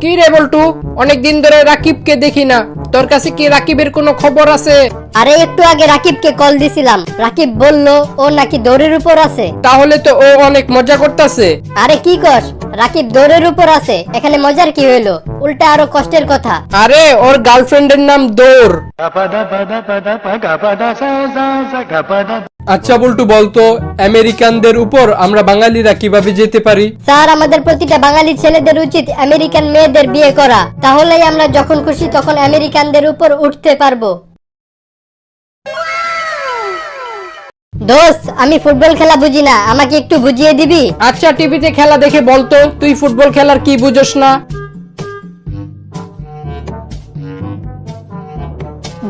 কি রে বল্টু, অনেকদিন ধরে রাকিবকে দেখি না, তোর কাছে কি রাকিবের কোনো খবর আছে? আরে একটু আগে রাকিবকে কল দিছিলাম, রাকিব বলল ও নাকি দৌড়ের উপর আছে। তাহলে তো ও অনেক মজা করতেছে। আরে কি কস, রাকিব দৌড়ের উপর আছে, এখানে মজার কি হইলো? উল্টা আরো কষ্টের কথা। আরে ওর গার্লফ্রেন্ডের নাম দৌড়। আচ্ছা বল্টু, বলতো আমেরিকানদের উপর আমরা বাঙালিরা কিভাবে যেতে পারি? স্যার, আমাদের প্রতিটা বাঙালি ছেলেদের উচিত আমেরিকান মেয়েদের বিয়ে করা, তাহলেই আমরা যখন খুশি তখন আমেরিকানদের উপর উঠতে পারবো। দোস্ত, আমি ফুটবল খেলা বুঝি না, আমাকে একটু বুঝিয়ে দিবি? আচ্ছা, টিভিতে খেলা দেখে বলতো, তুই ফুটবল খেলার কি বুঝোস না?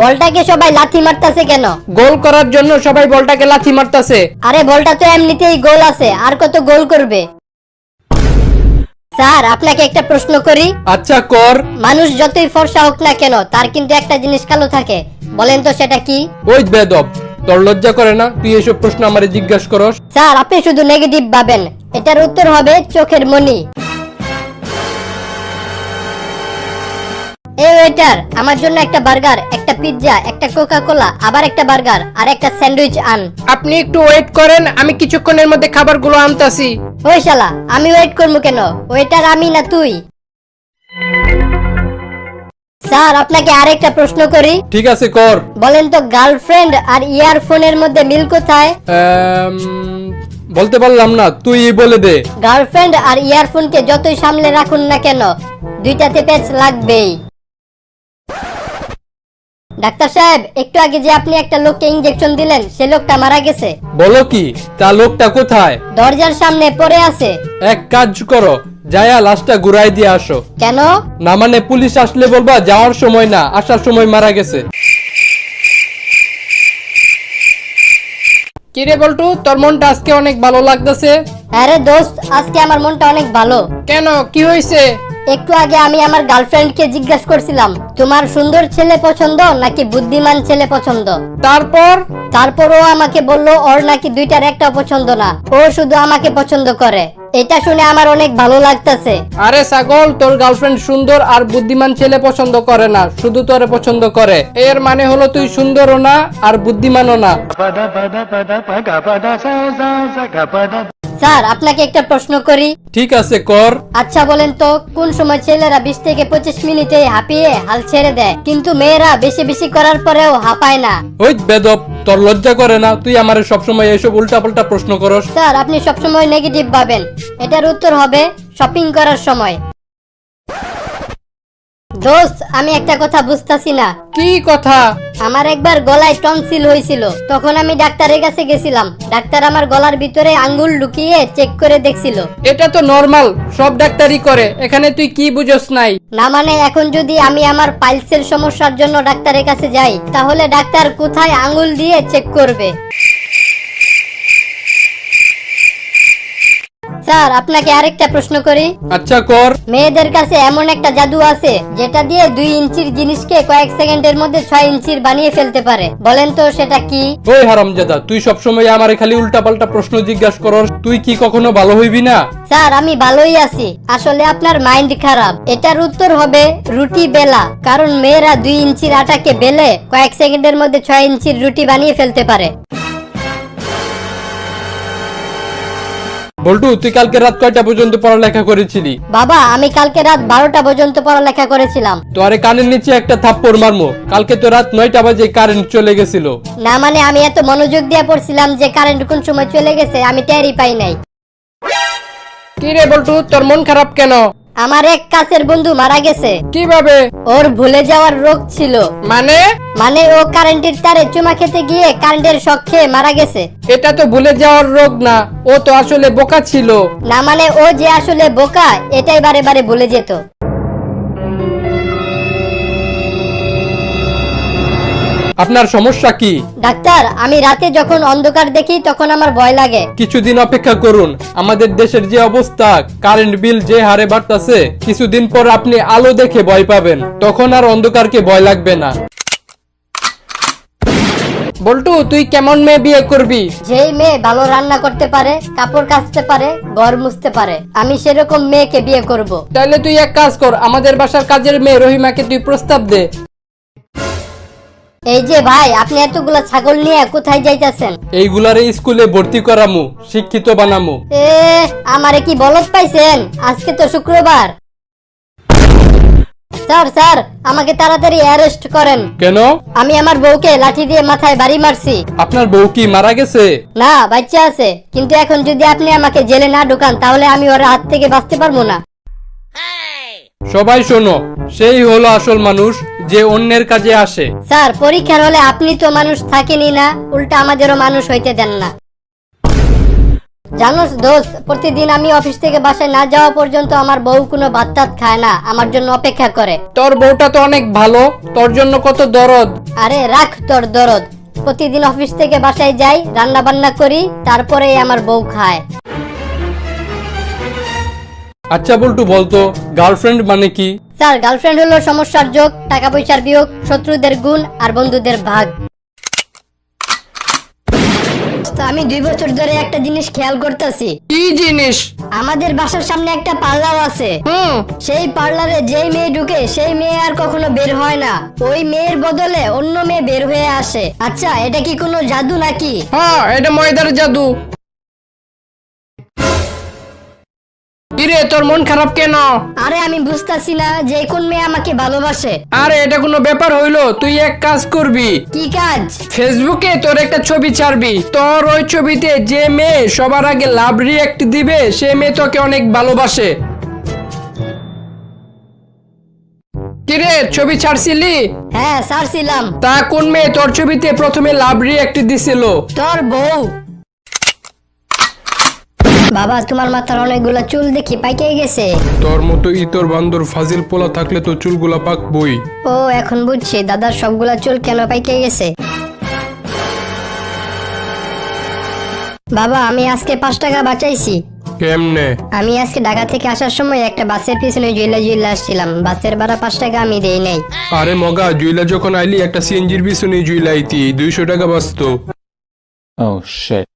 বলটাকে সবাই লাথি মারতাছে কেন? গোল করার জন্য সবাই বলটাকে লাথি মারতাছে। আরে বলটা তো এমনিতেই গোল আছে, আর কত গোল করবে? স্যার, আপনাকে একটা প্রশ্ন করি। আচ্ছা কর। মানুষ যতই ফর্সা হোক না কেন, তার কিন্তু একটা জিনিস কালো থাকে, বলেন তো সেটা কি? ওই বেদব, তোর লজ্জা করে না তুই এসব প্রশ্ন আমারে জিজ্ঞাসা করস? স্যার, আপনি শুধু নেগেটিভ ভাবেন, এটার উত্তর হবে চোখের মনি। এই ওয়েটার, আমার জন্য একটা বার্গার, একটা পিৎজা, একটা কোকা কোলা, আবার একটা বার্গার আর একটা স্যান্ডউইচ আন। আপনি একটু ওয়েট করেন, আমি কিছুক্ষণের মধ্যে খাবারগুলো আনতাছি। ওই শালা, আমি ওয়েট করবো কেন? ওয়েটার আমি না তুই? স্যার, আপনাকে আরেকটা প্রশ্ন করি। ঠিক আছে কর। বলেন তো, গার্লফ্রেন্ড আর ইয়ারফোনের মধ্যে মিল কোথায়? বলতে পারলাম না, তুই বলে দে। গার্লফ্রেন্ড আর ইয়ারফোনকে যতই সামলে রাখুন না কেন, দুইটাতে প্যাচ লাগবেই। ডাক্তার সাহেব, একটু আগে যে আপনি একটা লোককে ইনজেকশন দিলেন, সে লোকটা মারা গেছে। বলো কি? তা লোকটা কোথায়? দরজার সামনে পড়ে আছে। এক কাজ করো, যায়া লাশটা ঘুরাই দিয়ে আসো। কেন? না মানে পুলিশ আসলে বলবা যাওয়ার সময় না, আসার সময় মারা গেছে। কিরে বল্টু, তোর মনটা আজকে অনেক ভালো লাগতেছে। আরে দোস্ত, আজকে আমার মনটা অনেক ভালো। কেন, কি হয়েছে? একটু আগে আমি আমার গার্লফ্রেন্ডকে জিজ্ঞাসা করছিলাম, তোমার সুন্দর ছেলে পছন্দ নাকি বুদ্ধিমান ছেলে পছন্দ? তারপর ও আমাকে বলল ওর নাকি দুইটার একটা পছন্দ না, ও শুধু আমাকে পছন্দ করে। এটা শুনে আমার অনেক ভালো লাগতেছে। আরে ছাগল, তোর গার্লফ্রেন্ড সুন্দর আর বুদ্ধিমান ছেলে পছন্দ করে না, শুধু তোরে পছন্দ করে। এর মানে হলো তুই সুন্দরও না আর বুদ্ধিমানও না। স্যার, আপনাকে একটা প্রশ্ন করি। ঠিক আছে কর। আচ্ছা বলেন তো, কোন সময় ছেলেরা 20 থেকে 25 মিনিটে হাঁপিয়ে হাল ছেড়ে দেয়, কিন্তু মেয়েরা বেশি বেশি করার পরেও হাঁপায় না? ওই বেদব, তোর লজ্জা করে না? তুই আমারে সবসময় এসব উল্টাপাল্টা প্রশ্ন করস। স্যার, আপনি সবসময় নেগেটিভ ভাবেন, এটার উত্তর হবে শপিং করার সময়। দোস্ত, আমি একটা কথা বুঝতাছি না। কি কথা? আমার একবার গলায় টনসিল হয়েছিল, তখন আমি ডাক্তারের কাছে গেছিলাম। ডাক্তার আমার গলার ভিতরে আঙ্গুল ঢুকিয়ে চেক করে দেখছিল। এটা তো নরমাল, সব ডাক্তারই করে, এখানে তুই কি বুঝস নাই? না মানে, এখন যদি আমি আমার পাইলসের সমস্যার জন্য ডাক্তারের কাছে যাই, তাহলে ডাক্তার কোথায় আঙ্গুল দিয়ে চেক করবে? স্যার, আপনাকে আরেকটা প্রশ্ন করি। আচ্ছা কর। মেয়েদের কাছে এমন একটা জাদু আছে, যেটা দিয়ে 2 ইঞ্চির জিনিসকে কয়েক সেকেন্ডের মধ্যে 6 ইঞ্চির বানিয়ে ফেলতে পারে, বলেন তো সেটা কি? ওই হারামজাদা, তুই সবসময় আমারে খালি উল্টাপাল্টা প্রশ্ন জিজ্ঞাসা করস। তুই কি কখনো ভালো হইবি না? স্যার, আমি ভালোই আছি, আসলে আপনার মাইন্ড খারাপ। এটার উত্তর হবে রুটি বেলা, কারণ মেয়েরা 2 ইঞ্চির আটাকে বেলে কয়েক সেকেন্ডের মধ্যে 6 ইঞ্চির রুটি বানিয়ে ফেলতে পারে। বল্টু, তুই কালকে রাত কয়টা পর্যন্ত পড়ালেখা করেছিলি? বাবা, আমি কালকে রাত 12টা পর্যন্ত পড়ালেখা করেছিলাম। তোরে কানের নিচে একটা থাপ্পড় মারমো। কালকে তো রাত 9টা বাজে কারেন্ট চলে গেছিল। না মানে, আমি এত মনোযোগ দিয়ে পড়ছিলাম যে কারেন্ট কোন সময় চলে গেছে আমি টেরই পাই নাই। কি রে বল্টু, তোর মন খারাপ কেন? আমার এক কাছের বন্ধু মারা গেছে। কিভাবে? ওর ভুলে যাওয়ার রোগ ছিল। মানে ও কারেন্টের তারে চুমা খেতে গিয়ে কারেন্টের শক খেয়ে মারা গেছে। এটা তো ভুলে যাওয়ার রোগ না, ও তো আসলে বোকা ছিল। না মানে, ও যে আসলে বোকা এটাই বারে বারে ভুলে যেত। আপনার সমস্যা কি? ডাক্তার, আমি রাতে যখন অন্ধকার দেখি তখন আমার ভয় লাগে। কিছুদিন অপেক্ষা করুন, আমাদের দেশের যে অবস্থা, কারেন্ট বিল যে হারে বাড়তাছে, কিছুদিন পর আপনি আলো দেখে ভয় পাবেন, তখন আর অন্ধকারকে ভয় লাগবে না। বল্টু তুই কেমন মেয়ে বিয়ে করবি? যেই মেয়ে ভালো রান্না করতে পারে, কাপড় কাচতে পারে, ঘর মুছতে পারে, আমি সেরকম মেয়েকে বিয়ে করব। তাহলে তুই এক কাজ কর, আমাদের বাসার কাজের মেয়ে রহিমাকে তুই প্রস্তাব দে। এই যে ভাই, আপনি এতগুলা ছাগল নিয়ে কোথায় যাইতাছেন? এইগুলারে স্কুলে ভর্তি করামু, শিক্ষিত বানামু। আমারে কি বলদ পাইছেন? আজকে তো শুক্রবার। স্যার স্যার, আমাকে তাড়াতাড়ি অ্যারেস্ট করেন। কেন? আমি আমার বউকে লাঠি দিয়ে মাথায় বাড়ি মারছি। আপনার বউ কি মারা গেছে? না, বাচ্চা আছে, কিন্তু এখন যদি আপনি আমাকে জেলে না ঢুকান তাহলে আমি ওর হাত থেকে বাঁচতে পারবো না। সবাই শোনো, সেই হলো আসল মানুষ যে অন্যের কাজে আসে। স্যার, পরীক্ষার হলে আপনি তো মানুষ থাকেনই না, উল্টা আমাদেরও মানুষ হইতে দেন না। জানোস দোস্ত, প্রতিদিন আমি অফিস থেকে বাসায় না যাওয়া পর্যন্ত আমার বউ কোনো ভাত টাত খায় না, আমার জন্য অপেক্ষা করে। তোর বউটা তো অনেক ভালো, তোর জন্য কত দরদ। আরে রাখ তোর দরদ। প্রতিদিন অফিস থেকে বাসায় যাই, রান্না বান্না করি, তারপরেই আমার বউ খায়। আচ্ছা বল্টু, বলতো গার্লফ্রেন্ড মানে কি? স্যার, গার্লফ্রেন্ড হলো সমস্যার যোগ, টাকা পয়সার বিয়োগ, শত্রুদের গুণ আর বন্ধুদের ভাগ। আমি 2 বছর ধরে একটা জিনিস খেয়াল করতেছি। কি জিনিস? আমাদের বাসার সামনে একটা পার্লার আছে। সেই পার্লারে যেই মেয়ে ঢুকে সেই মেয়ে আর কখনো বের হয় না, ওই মেয়ের বদলে অন্য মেয়ে বের হয়ে আসে। আচ্ছা, এটা কি কোনো জাদু নাকি? হ্যাঁ, এটা ময়দার জাদু। কিরে, তোর মন খারাপ কেন? আরে আমি বুঝতাছি না যে কোন মেয়ে আমাকে ভালোবাসে। আরে এটা কোনো ব্যাপার হইলো? তুই এক কাজ করবি, কি কাজ? ফেসবুকে তোর একটা ছবি ছাড়বি। তোর ওই ছবিতে যে মেয়ে সবার আগে লাভ রিঅ্যাক্ট দিবে সে মেয়ে তোকে অনেক ভালোবাসে। কিরে, ছবি ছাড়ছিলি? হ্যাঁ ছাড়ছিলাম। তা কোন মেয়ে তোর ছবিতে প্রথমে লাভ রিঅ্যাক্ট দিছিল? তোর বউ। বাবা, তোমার মাথার অনেকগুলা চুল দেখি পাইকে গেছে। তোর মতো ইতর বান্দর ফাজিল পোলা থাকলে তো চুলগুলা পাকবই। ও, এখন বুঝছি দাদার সবগুলা চুল কেন পাইকে গেছে। বাবা, আমি আজকে 5 টাকা বাঁচাইছি। কেমনে? আমি আজকে ঢাকা থেকে আসার সময় একটা বাসের পিছনে জুইলা আসছিলাম, বাসের ভাড়া 5 টাকা আমি দেই নাই। আরে মগা, জুইলা যখন আইলি একটা সিএনজির পিছনে জুইলাইতি 200 টাকা বাঁচতো। Oh shit.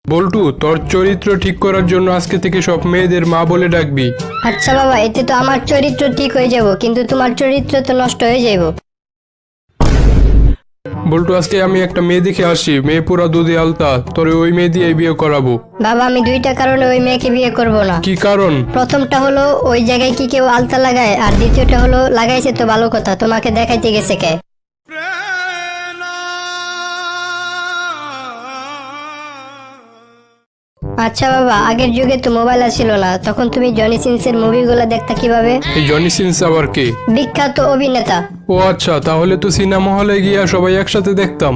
বল্টু, তোর চরিত্র ঠিক করার জন্য আজকে থেকে সব মেয়েদের মা বলে ডাকবি। আচ্ছা বাবা, এতে তো আমার চরিত্র ঠিক হয়ে যাব, কিন্তু তোমার চরিত্র তো নষ্ট হয়ে যাব। বল্টু, আজকে আমি একটা মেয়ে দেখে আসি, মেয়ে পুরা দুধে আলতা, তোরে ওই মেয়ে দিয়ে বিয়ে করাবো। বাবা, আমি 2টা কারণে ওই মেয়েকে বিয়ে করব না। কি কারণ? প্রথমটা হলো ওই জায়গায় কি কেউ আলতা লাগায়, আর দ্বিতীয়টা হলো লাগাইছে তো ভালো কথা, তোমাকে দেখাইতে গেছে কে? আচ্ছা বাবা, আগের যুগে তো মোবাইল ছিল না, তখন তুমি জনি সিনসের মুভিগুলো দেখতা কিভাবে? এই জনি সিনস আবার কে? বিখ্যাত অভিনেতা। ও আচ্ছা, তাহলে তো সিনেমা হলে গিয়া সবাই একসাথে দেখতাম।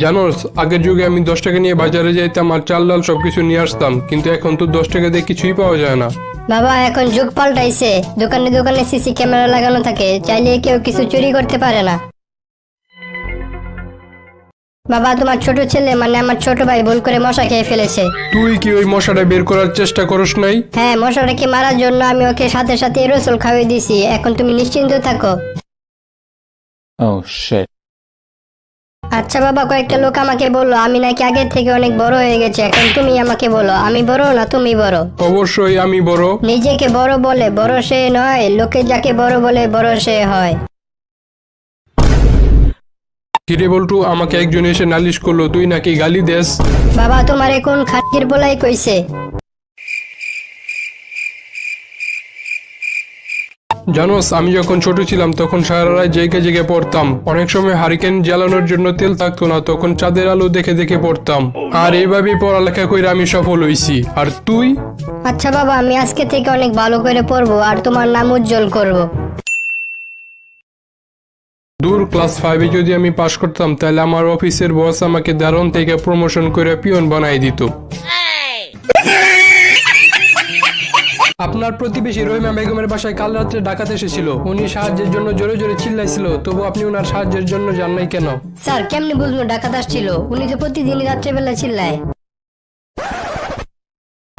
জানোস, আগের যুগে আমি 10 টাকা নিয়ে বাজারে যাইতাম আর চাল ডাল সবকিছু নিয়ে আসতাম, কিন্তু এখন তো 10 টাকা দিয়ে কিছুই পাওয়া যায় না। বাবা, এখন যুগ পাল্টাইছে, দোকানে দোকানে সিসি ক্যামেরা লাগানো থাকে, চাইলে কেউ কিছু চুরি করতে পারে না। বাবা, তোমার ছোট ছেলে মানে আমার ছোট ভাই ভুল করে মশা খেয়ে ফেলেছে। তুই কি ওই মশাটা বের করার চেষ্টা করস নাই? হ্যাঁ, মশাটাকে মারার জন্য আমি ওকে সাথে সাথে রসুল খাওয়িয়ে দিছি, এখন তুমি নিশ্চিন্ত থাকো। Oh shit. আচ্ছা বাবা, কয়েকটা লোক আমাকে বললো আমি নাকি আগের থেকে অনেক বড় হয়ে গেছে, এখন তুমি আমাকে বলো আমি বড় না তুমি বড়? অবশ্যই আমি বড়। নিজেকে বড় বলে বড় সে নয়, লোকে যাকে বড় বলে বড় সে হয়। কিরে বল্টু, আমাকে একজন এসে নালিশ করলো তুই নাকি গালি দেস। বাবা, তোমার কোন খাটির বলাই কইছে? জানোস, আমি যখন ছোট ছিলাম তখন সারা রাত জেগে জেগে পড়তাম, অনেক সময় হারিকেন জ্বালানোর জন্য তেল থাকতো না, তখন চাঁদের আলো দেখে দেখে পড়তাম, আর এইভাবেই পড়ালেখা করে আমি সফল হইছি। আর তুই? আচ্ছা বাবা, আমি আজকে থেকে অনেক ভালো করে পড়বো আর তোমার নাম উজ্জ্বল করব। দূর, ক্লাস 5-এ যদি আমি পাশ করতাম তাহলে আমার অফিসের বস আমাকে দারুণ থেকে প্রমোশন করে পিয়ন বানাই দিত। আপনার প্রতিবেশী রহিমা বেগমের বাসায় কাল রাত্রে ডাকাত এসেছিল, উনি সাহায্যের জন্য জোরে জোরে চিল্লাইছিল, তবু আপনি ওনার সাহায্যের জন্য যান নাই কেন? স্যার, কেমনে বুঝবো ডাকাত আসছিল? উনি তো প্রতিদিন রাত্রেবেলা চিল্লায়।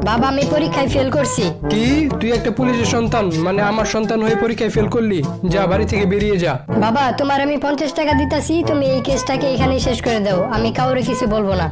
বাবা আমি পরীক্ষায় ফেল করছি। কি তুই একটা পুলিশের সন্তান, মানে আমার সন্তান হয়ে পরীক্ষায় ফেল করলি? যা বাড়ি থেকে বেরিয়ে যা। বাবা তোমার আমি 50 টাকা দিতাছি, তুমি এই কেসটাকে এখানেই শেষ করে দাও, আমি কাউরে কিছু বলবো না।